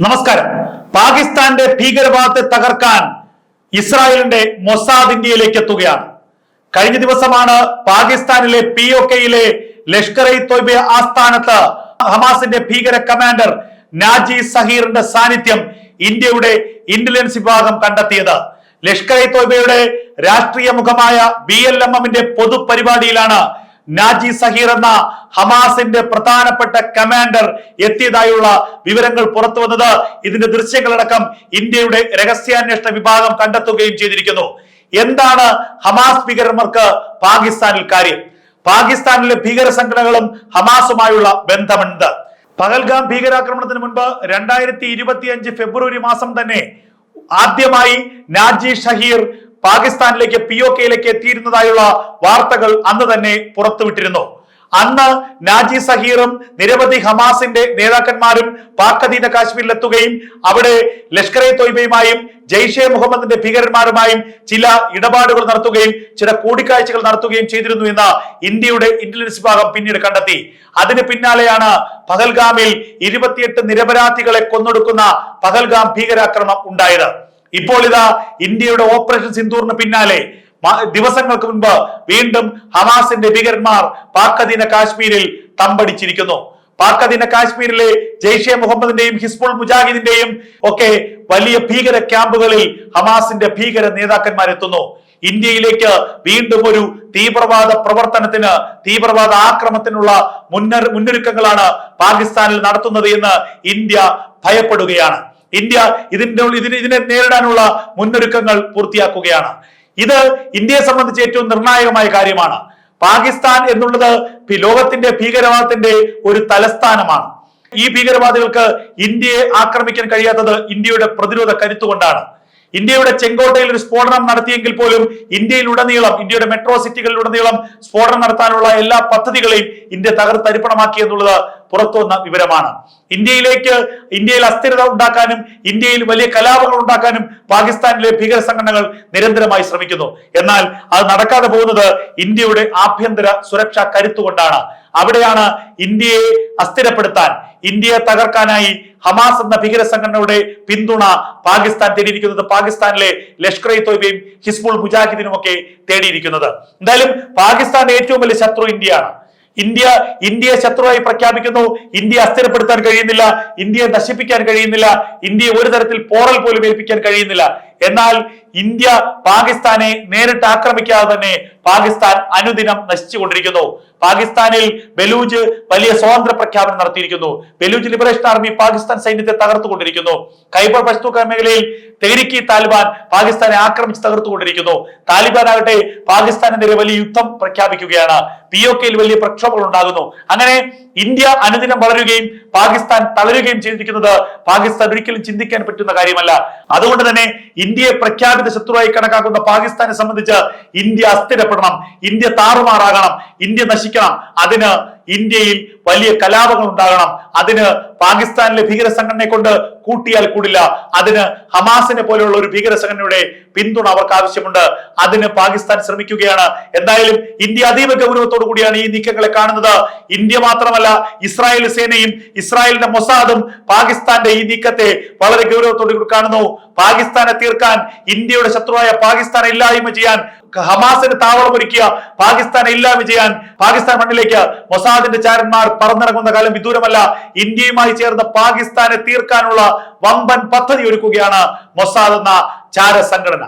നമസ്കാരം. പാകിസ്ഥാന്റെ ഭീകരവാദത്തെ തകർക്കാൻ ഇസ്രായേലിന്റെ മൊസാദ് ഇന്ത്യയിലേക്ക് എത്തുകയാണ്. കഴിഞ്ഞ ദിവസമാണ് പാകിസ്ഥാനിലെ POKയിലെ ലഷ്കർ-ഇ-തോയ്ബ ആസ്ഥാനത്ത് ഹമാസിന്റെ ഭീകര കമാൻഡർ നാജി സഹീറിന്റെ സാന്നിധ്യം ഇന്ത്യയുടെ ഇന്റലിജൻസ് വിഭാഗം കണ്ടെത്തിയത്. ലഷ്കർ-ഇ-തോയ്ബയുടെ രാഷ്ട്രീയ മുഖമായ BLMMന്റെ പൊതുപരിപാടിയിലാണ് നാജി സഹീർ എന്ന ഹമാസിന്റെ പ്രധാനപ്പെട്ട കമാൻഡർ എത്തിയതായുള്ള വിവരങ്ങൾ പുറത്തു വന്നത്. ഇതിന്റെ ദൃശ്യങ്ങളടക്കം ഇന്ത്യയുടെ രഹസ്യാന്വേഷണ വിഭാഗം കണ്ടെത്തുകയും ചെയ്തിരിക്കുന്നു. എന്താണ് ഹമാസ് ഭീകരന്മാർക്ക് പാകിസ്ഥാനിൽ കാര്യം? പാകിസ്ഥാനിലെ ഭീകര സംഘടനകളും ഹമാസുമായുള്ള ബന്ധമുണ്ട്. പഹൽഗാം ഭീകരാക്രമണത്തിന് മുൻപ് 2025 ഫെബ്രുവരി മാസം തന്നെ ആദ്യമായി നാജി സഹീർ പാകിസ്ഥാനിലേക്ക് POKയിലേക്ക് എത്തിയിരുന്നതായുള്ള വാർത്തകൾ അന്ന് തന്നെ പുറത്തുവിട്ടിരുന്നു. അന്ന് നാജി സഹീറും നിരവധി ഹമാസിന്റെ നേതാക്കന്മാരും പാക് അധീന കാശ്മീരിൽ എത്തുകയും അവിടെ ലഷ്കർ-ഇ-തോയ്ബയുമായും ജെയ്ഷെ മുഹമ്മദിന്റെ ഭീകരന്മാരുമായും ചില ഇടപാടുകൾ നടത്തുകയും ചില കൂടിക്കാഴ്ചകൾ നടത്തുകയും ചെയ്തിരുന്നു എന്ന് ഇന്ത്യയുടെ ഇന്റലിജൻസ് വിഭാഗം പിന്നീട് കണ്ടെത്തി. അതിന് പിന്നാലെയാണ് പഹൽഗാമിൽ 28 നിരപരാധികളെ കൊന്നൊടുക്കുന്ന പഹൽഗാം ഭീകരാക്രമണം ഉണ്ടായത്. ഇപ്പോൾ ഇതാ ഇന്ത്യയുടെ ഓപ്പറേഷൻ സിന്ദൂറിന് പിന്നാലെ ദിവസങ്ങൾക്ക് മുൻപ് വീണ്ടും ഹമാസിന്റെ ഭീകരന്മാർ പാക് അധീന കാശ്മീരിൽ തമ്പടിച്ചിരിക്കുന്നു. പാക് അധീന കാശ്മീരിലെ ജെയ്ഷെ മുഹമ്മദിന്റെയും ഹിസ്ബുൾ മുജാഹിദിന്റെയും ഒക്കെ വലിയ ഭീകര ക്യാമ്പുകളിൽ ഹമാസിന്റെ ഭീകര നേതാക്കന്മാരെത്തുന്നു. ഇന്ത്യയിലേക്ക് വീണ്ടും ഒരു തീവ്രവാദ പ്രവർത്തനത്തിന്, തീവ്രവാദ ആക്രമണത്തിനുള്ള മുന്നൊരുക്കങ്ങളാണ് പാകിസ്ഥാനിൽ നടത്തുന്നത് എന്ന് ഇന്ത്യ ഭയപ്പെടുകയാണ്. ഇന്ത്യ ഇതിനെ നേരിടാനുള്ള മുന്നൊരുക്കങ്ങൾ പൂർത്തിയാക്കുകയാണ്. ഇത് ഇന്ത്യയെ സംബന്ധിച്ച് ഏറ്റവും നിർണായകമായ കാര്യമാണ്. പാകിസ്ഥാൻ എന്നുള്ളത് ലോകത്തിന്റെ ഭീകരവാദത്തിന്റെ ഒരു തലസ്ഥാനമാണ്. ഈ ഭീകരവാദികൾക്ക് ഇന്ത്യയെ ആക്രമിക്കാൻ കഴിയാത്തത് ഇന്ത്യയുടെ പ്രതിരോധ കരുത്തുകൊണ്ടാണ്. ഇന്ത്യയുടെ ചെങ്കോട്ടയിൽ ഒരു സ്ഫോടനം നടത്തിയെങ്കിൽ പോലും ഇന്ത്യയിലുടനീളം, ഇന്ത്യയുടെ മെട്രോ സിറ്റികളിലുടനീളം സ്ഫോടനം നടത്താനുള്ള എല്ലാ പദ്ധതികളെയും ഇന്ത്യ തകർത്തരിപ്പണമാക്കി എന്നുള്ളത് പുറത്തുവന്ന വിവരമാണ്. ഇന്ത്യയിൽ അസ്ഥിരത ഉണ്ടാക്കാനും ഇന്ത്യയിൽ വലിയ കലാപങ്ങൾ ഉണ്ടാക്കാനും പാകിസ്ഥാനിലെ ഭീകര സംഘടനകൾ നിരന്തരമായി ശ്രമിക്കുന്നു. എന്നാൽ അത് നടക്കാതെ പോകുന്നത് ഇന്ത്യയുടെ ആഭ്യന്തര സുരക്ഷാ കരുത്തുകൊണ്ടാണ്. അവിടെയാണ് ഇന്ത്യയെ അസ്ഥിരപ്പെടുത്താൻ, ഇന്ത്യയെ തകർക്കാനായി ഹമാസ് എന്ന ഭീകര സംഘടനയുടെ പിന്തുണ പാകിസ്ഥാൻ തേടിയിരിക്കുന്നത്. പാകിസ്ഥാനിലെ ലഷ്കർ-ഇ-തോയ്ബയും ഹിസ്ബുൾ മുജാഹിദിനും ഒക്കെ തേടിയിരിക്കുന്നത്. എന്തായാലും പാകിസ്ഥാന്റെ ഏറ്റവും വലിയ ശത്രു ഇന്ത്യയാണ്. ഇന്ത്യയെ ശത്രുവായി പ്രഖ്യാപിക്കുന്നു. ഇന്ത്യയെ അസ്ഥിരപ്പെടുത്താൻ കഴിയുന്നില്ല, ഇന്ത്യയെ നശിപ്പിക്കാൻ കഴിയുന്നില്ല, ഇന്ത്യയെ ഒരു തരത്തിൽ പോറൽ പോലും ഏൽപ്പിക്കാൻ കഴിയുന്നില്ല. എന്നാൽ ഇന്ത്യ പാകിസ്ഥാനെ നേരിട്ട് ആക്രമിക്കാതെ തന്നെ പാകിസ്ഥാൻ അനുദിനം നശിച്ചുകൊണ്ടിരിക്കുന്നു. പാകിസ്ഥാനിൽ ബലൂജ് വലിയ സ്വാതന്ത്ര്യ പ്രഖ്യാപനം നടത്തിയിരിക്കുന്നു. ബലൂജ് ലിബറേഷൻ ആർമി പാകിസ്ഥാൻ സൈന്യത്തെ തകർത്തുകൊണ്ടിരിക്കുന്നു. ഖൈബർ പഷ്തൂൺഖ്വ മേഖലയിൽ തെഹ്രീക്ക് താലിബാൻ പാകിസ്ഥാനെ ആക്രമിച്ച് തകർത്തുകൊണ്ടിരിക്കുന്നു. താലിബാൻ ആകട്ടെ പാകിസ്ഥാനെതിരെ വലിയ യുദ്ധം പ്രഖ്യാപിക്കുകയാണ്. POKയിൽ വലിയ പ്രക്ഷോഭങ്ങൾ ഉണ്ടാകുന്നു. അങ്ങനെ ഇന്ത്യ അനുദിനം വളരുകയും പാകിസ്ഥാൻ തളരുകയും ചെയ്തിരിക്കുന്നത് പാകിസ്ഥാൻ ഒരിക്കലും ചിന്തിക്കാൻ പറ്റുന്ന കാര്യമല്ല. അതുകൊണ്ട് തന്നെ ഇന്ത്യയെ പ്രഖ്യാപിത ശത്രുവായി കണക്കാക്കുന്ന പാകിസ്ഥാനെ സംബന്ധിച്ച് ഇന്ത്യ അസ്ഥിരപ്പെടണം, ഇന്ത്യ താറുമാറാകണം, ഇന്ത്യ നശിക്കണം. അതിന് ഇന്ത്യയിൽ വലിയ കലാപങ്ങൾ ഉണ്ടാകണം. അതിന് പാകിസ്ഥാനിലെ ഭീകര സംഘടനയെ കൊണ്ട് കൂട്ടിയാൽ കൂടില്ല. അതിന് ഹമാസിനെ പോലെയുള്ള ഒരു ഭീകര സംഘടനയുടെ പിന്തുണ അവർക്ക് ആവശ്യമുണ്ട്. അതിന് പാകിസ്ഥാൻ ശ്രമിക്കുകയാണ്. എന്തായാലും ഇന്ത്യ അതീവ ഗൗരവത്തോടു കൂടിയാണ് ഈ നീക്കങ്ങളെ കാണുന്നത്. ഇന്ത്യ മാത്രമല്ല, ഇസ്രായേൽ സേനയും ഇസ്രായേലിന്റെ മൊസാദും പാകിസ്ഥാന്റെ ഈ നീക്കത്തെ വളരെ ഗൗരവത്തോടു കൂടി കാണുന്നു. പാകിസ്ഥാനെ തീർക്കാൻ, ഇന്ത്യയുടെ ശത്രുവായ പാകിസ്ഥാനെ ഇല്ലായ്മ ചെയ്യാൻ, ഹമാസിന് താവളമൊരുക്കിയ പാകിസ്ഥാനെ ഇല്ലായ്മ ചെയ്യാൻ പാകിസ്ഥാൻ മണ്ണിലേക്ക് മൊസാദിന്റെ ചാരന്മാർ പറന്നിറങ്ങുന്ന കാലം വിദൂരമല്ല. ഇന്ത്യയുമായി ചേർന്ന് പാകിസ്ഥാനെ തീർക്കാനുള്ള വമ്പൻ പദ്ധതി ഒരുക്കുകയാണ് മൊസാദ് എന്ന ചാര സംഘടന.